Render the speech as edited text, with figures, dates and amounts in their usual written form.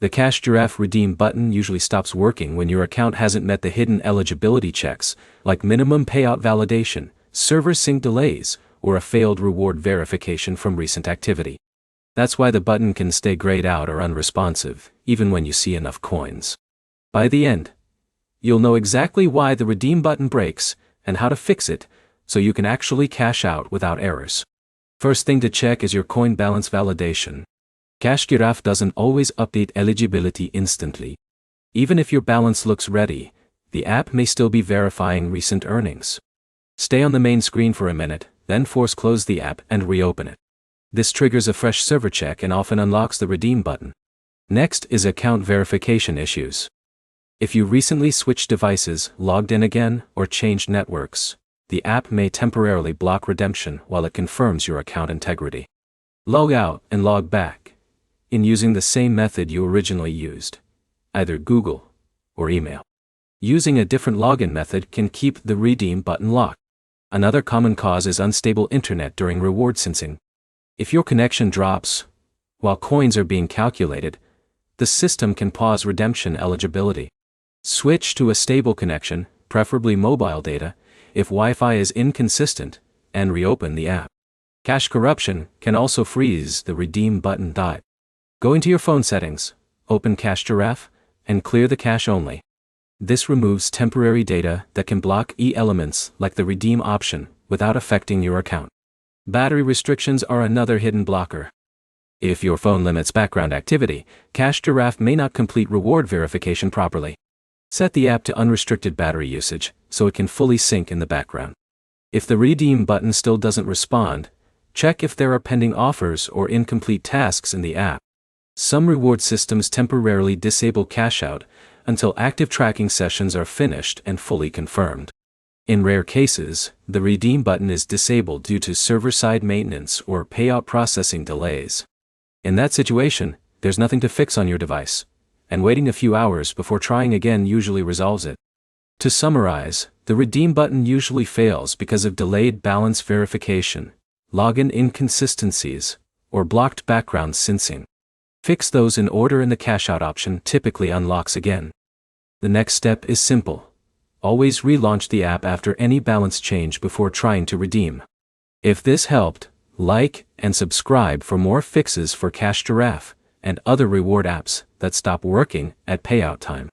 The Cash Giraffe redeem button usually stops working when your account hasn't met the hidden eligibility checks, like minimum payout validation, server sync delays, or a failed reward verification from recent activity. That's why the button can stay grayed out or unresponsive, even when you see enough coins. By the end, you'll know exactly why the redeem button breaks and how to fix it, so you can actually cash out without errors. First thing to check is your coin balance validation. Cash Giraffe doesn't always update eligibility instantly. Even if your balance looks ready, the app may still be verifying recent earnings. Stay on the main screen for a minute, then force close the app and reopen it. This triggers a fresh server check and often unlocks the redeem button. Next is account verification issues. If you recently switched devices, logged in again, or changed networks, the app may temporarily block redemption while it confirms your account integrity. Log out and log back, in using the same method you originally used, either Google or email. Using a different login method can keep the redeem button locked. Another common cause is unstable internet during reward syncing. If your connection drops while coins are being calculated, the system can pause redemption eligibility. Switch to a stable connection, preferably mobile data, if Wi-Fi is inconsistent, and reopen the app. Cache corruption can also freeze the redeem button. Go into your phone settings, open Cash Giraffe, and clear the cache only. This removes temporary data that can block elements like the redeem option without affecting your account. Battery restrictions are another hidden blocker. If your phone limits background activity, Cash Giraffe may not complete reward verification properly. Set the app to unrestricted battery usage so it can fully sync in the background. If the redeem button still doesn't respond, check if there are pending offers or incomplete tasks in the app. Some reward systems temporarily disable cash out until active tracking sessions are finished and fully confirmed. In rare cases, the redeem button is disabled due to server-side maintenance or payout processing delays. In that situation, there's nothing to fix on your device, and waiting a few hours before trying again usually resolves it. To summarize, the redeem button usually fails because of delayed balance verification, login inconsistencies, or blocked background syncing. Fix those in order and the cash out option typically unlocks again. The next step is simple. Always relaunch the app after any balance change before trying to redeem. If this helped, like and subscribe for more fixes for Cash Giraffe and other reward apps that stop working at payout time.